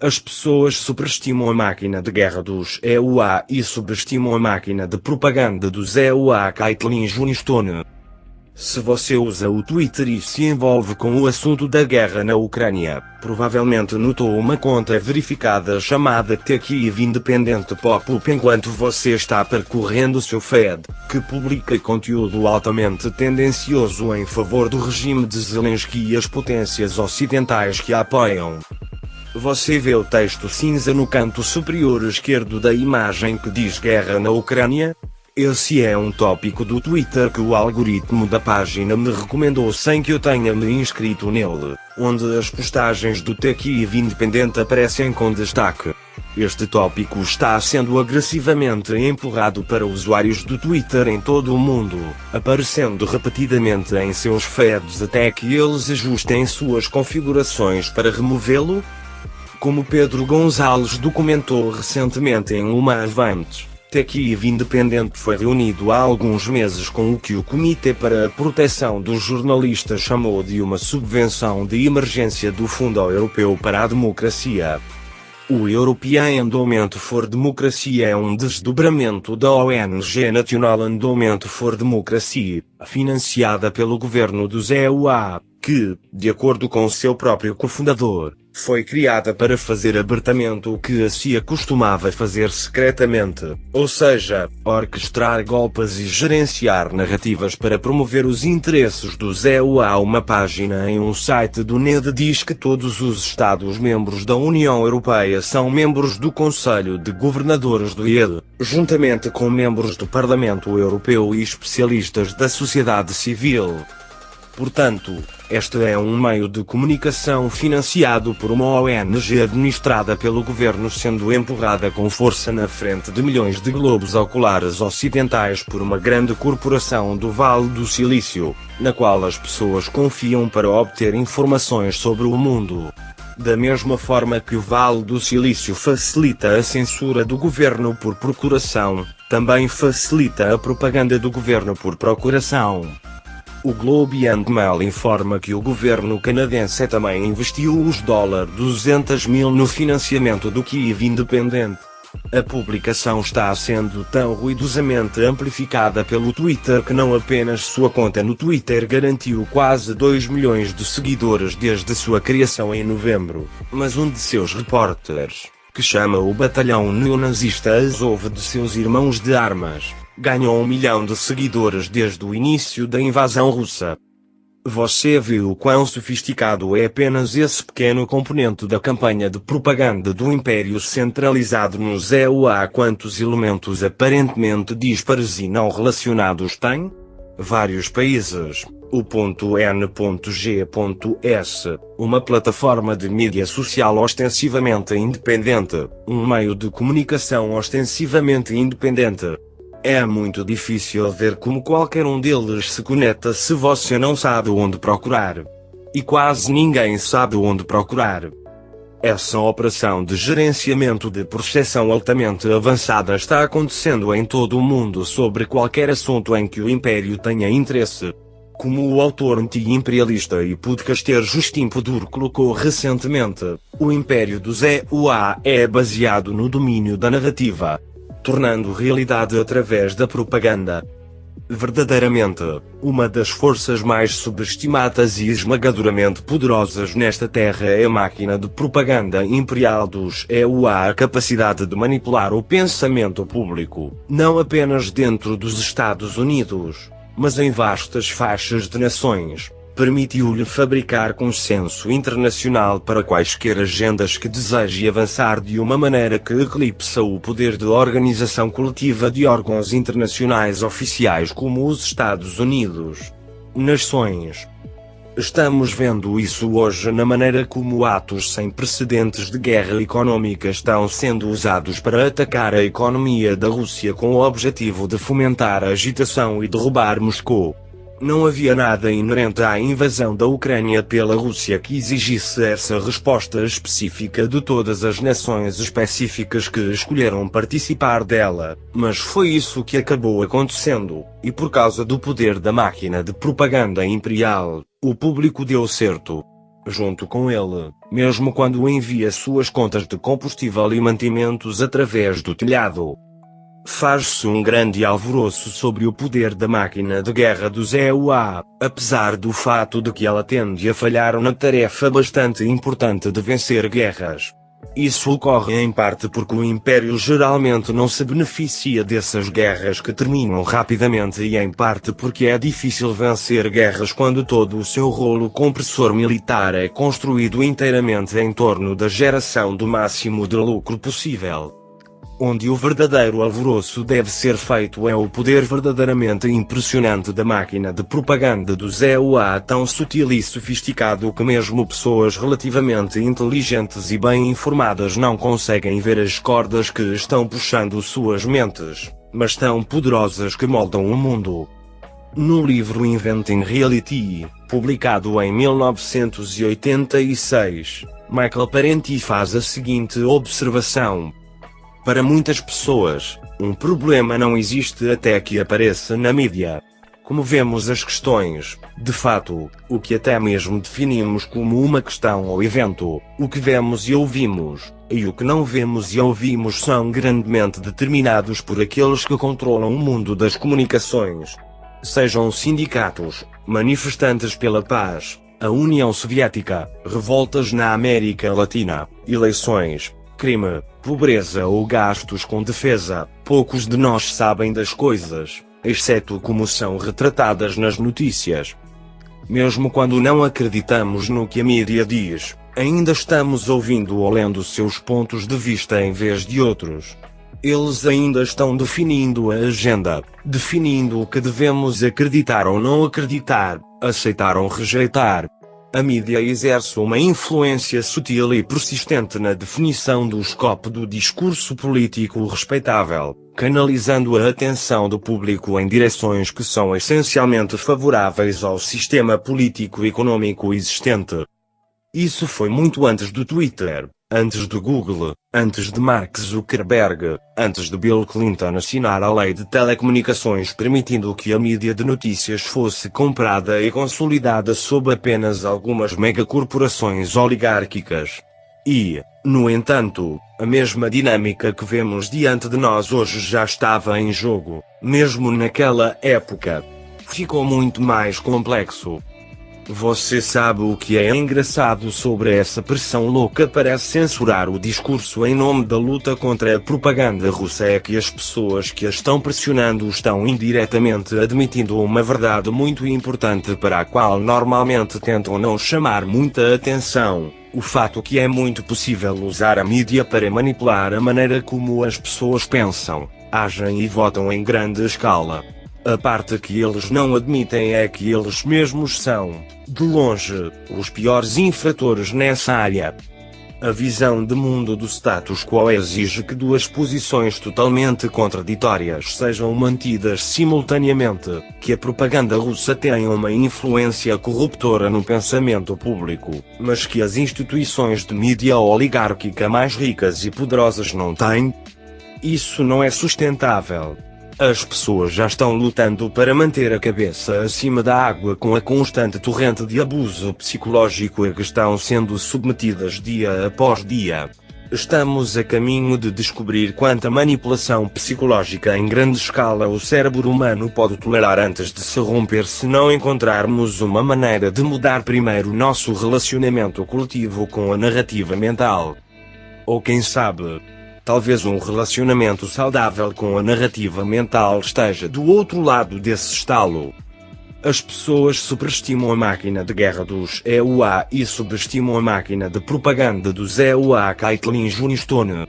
As pessoas superestimam a máquina de guerra dos EUA e subestimam a máquina de propaganda dos EUA. Caitlin Johnstone. Se você usa o Twitter e se envolve com o assunto da guerra na Ucrânia, provavelmente notou uma conta verificada chamada The Kyiv Independent pop-up enquanto você está percorrendo seu feed, que publica conteúdo altamente tendencioso em favor do regime de Zelensky e as potências ocidentais que a apoiam. Você vê o texto cinza no canto superior esquerdo da imagem que diz guerra na Ucrânia? Esse é um tópico do Twitter que o algoritmo da página me recomendou sem que eu tenha me inscrito nele, onde as postagens do The Kyiv Independent aparecem com destaque. Este tópico está sendo agressivamente empurrado para usuários do Twitter em todo o mundo, aparecendo repetidamente em seus feeds até que eles ajustem suas configurações para removê-lo. Como Pedro Gonzalez documentou recentemente em uma event, The Kyiv Independent foi reunido há alguns meses com o que o Comitê para a Proteção dos Jornalistas chamou de uma subvenção de emergência do Fundo Europeu para a Democracia. O European Endowment for Democracy é um desdobramento da ONG National Endowment for Democracy, financiada pelo governo dos EUA, que, de acordo com seu próprio cofundador, foi criada para fazer abertamente o que a CIA costumava fazer secretamente, ou seja, orquestrar golpes e gerenciar narrativas para promover os interesses dos EUA. Uma página em um site do NED diz que todos os Estados-membros da União Europeia são membros do Conselho de Governadores do IED, juntamente com membros do Parlamento Europeu e especialistas da sociedade civil. Portanto, este é um meio de comunicação financiado por uma ONG administrada pelo governo sendo empurrada com força na frente de milhões de globos oculares ocidentais por uma grande corporação do Vale do Silício, na qual as pessoas confiam para obter informações sobre o mundo. Da mesma forma que o Vale do Silício facilita a censura do governo por procuração, também facilita a propaganda do governo por procuração. O Globe and Mail informa que o governo canadense também investiu os $200 mil no financiamento do Kyiv Independent. A publicação está sendo tão ruidosamente amplificada pelo Twitter que não apenas sua conta no Twitter garantiu quase 2 milhões de seguidores desde sua criação em novembro, mas um de seus repórteres, que chama o batalhão neonazista Azov de seus irmãos de armas, ganhou 1 milhão de seguidores desde o início da invasão russa. Você viu quão sofisticado é apenas esse pequeno componente da campanha de propaganda do Império centralizado nos EUA? Quantos elementos aparentemente dispares e não relacionados tem? Vários países. O .n.g.s, uma plataforma de mídia social ostensivamente independente, um meio de comunicação ostensivamente independente. É muito difícil ver como qualquer um deles se conecta se você não sabe onde procurar. E quase ninguém sabe onde procurar. Essa operação de gerenciamento de percepção altamente avançada está acontecendo em todo o mundo sobre qualquer assunto em que o Império tenha interesse. Como o autor anti-imperialista e podcaster Justin Pudor colocou recentemente, o Império dos EUA é baseado no domínio da narrativa, tornando realidade através da propaganda. Verdadeiramente, uma das forças mais subestimadas e esmagadoramente poderosas nesta terra é a máquina de propaganda imperial dos EUA, a capacidade de manipular o pensamento público, não apenas dentro dos Estados Unidos, mas em vastas faixas de nações. Permitiu-lhe fabricar consenso internacional para quaisquer agendas que deseje avançar de uma maneira que eclipsa o poder de organização coletiva de órgãos internacionais oficiais como os Estados Unidos. Nações. Estamos vendo isso hoje na maneira como atos sem precedentes de guerra econômica estão sendo usados para atacar a economia da Rússia com o objetivo de fomentar a agitação e derrubar Moscou. Não havia nada inerente à invasão da Ucrânia pela Rússia que exigisse essa resposta específica de todas as nações específicas que escolheram participar dela, mas foi isso que acabou acontecendo, e por causa do poder da máquina de propaganda imperial, o público deu certo. junto com ele, mesmo quando envia suas contas de combustível e mantimentos através do telhado. Faz-se um grande alvoroço sobre o poder da máquina de guerra dos EUA, apesar do fato de que ela tende a falhar na tarefa bastante importante de vencer guerras. Isso ocorre em parte porque o Império geralmente não se beneficia dessas guerras que terminam rapidamente e em parte porque é difícil vencer guerras quando todo o seu rolo compressor militar é construído inteiramente em torno da geração do máximo de lucro possível. Onde o verdadeiro alvoroço deve ser feito é o poder verdadeiramente impressionante da máquina de propaganda do EUA, tão sutil e sofisticado que mesmo pessoas relativamente inteligentes e bem informadas não conseguem ver as cordas que estão puxando suas mentes, mas tão poderosas que moldam o mundo. No livro Inventing Reality, publicado em 1986, Michael Parenti faz a seguinte observação. Para muitas pessoas, um problema não existe até que apareça na mídia. Como vemos as questões, de fato, o que até mesmo definimos como uma questão ou evento, o que vemos e ouvimos, e o que não vemos e ouvimos são grandemente determinados por aqueles que controlam o mundo das comunicações. Sejam sindicatos, manifestantes pela paz, a União Soviética, revoltas na América Latina, eleições, crime, pobreza ou gastos com defesa, poucos de nós sabem das coisas, exceto como são retratadas nas notícias. Mesmo quando não acreditamos no que a mídia diz, ainda estamos ouvindo ou lendo seus pontos de vista em vez de outros. Eles ainda estão definindo a agenda, definindo o que devemos acreditar ou não acreditar, aceitar ou rejeitar. A mídia exerce uma influência sutil e persistente na definição do escopo do discurso político respeitável, canalizando a atenção do público em direções que são essencialmente favoráveis ao sistema político-econômico existente. Isso foi muito antes do Twitter, antes do Google, antes de Mark Zuckerberg, antes de Bill Clinton assinar a lei de telecomunicações permitindo que a mídia de notícias fosse comprada e consolidada sob apenas algumas megacorporações oligárquicas. E, no entanto, a mesma dinâmica que vemos diante de nós hoje já estava em jogo, mesmo naquela época. Ficou muito mais complexo. Você sabe o que é engraçado sobre essa pressão louca para censurar o discurso em nome da luta contra a propaganda russa é que as pessoas que a estão pressionando estão indiretamente admitindo uma verdade muito importante para a qual normalmente tentam não chamar muita atenção. O fato que é muito possível usar a mídia para manipular a maneira como as pessoas pensam, agem e votam em grande escala. A parte que eles não admitem é que eles mesmos são, de longe, os piores infratores nessa área. A visão de mundo do status quo exige que duas posições totalmente contraditórias sejam mantidas simultaneamente, que a propaganda russa tenha uma influência corruptora no pensamento público, mas que as instituições de mídia oligárquica mais ricas e poderosas não têm. Isso não é sustentável. As pessoas já estão lutando para manter a cabeça acima da água com a constante torrente de abuso psicológico a que estão sendo submetidas dia após dia. Estamos a caminho de descobrir quanta manipulação psicológica em grande escala o cérebro humano pode tolerar antes de se romper se não encontrarmos uma maneira de mudar primeiro nosso relacionamento coletivo com a narrativa mental. Ou quem sabe, talvez um relacionamento saudável com a narrativa mental esteja do outro lado desse estalo. As pessoas superestimam a máquina de guerra dos EUA e subestimam a máquina de propaganda dos EUA. Caitlin Johnstone.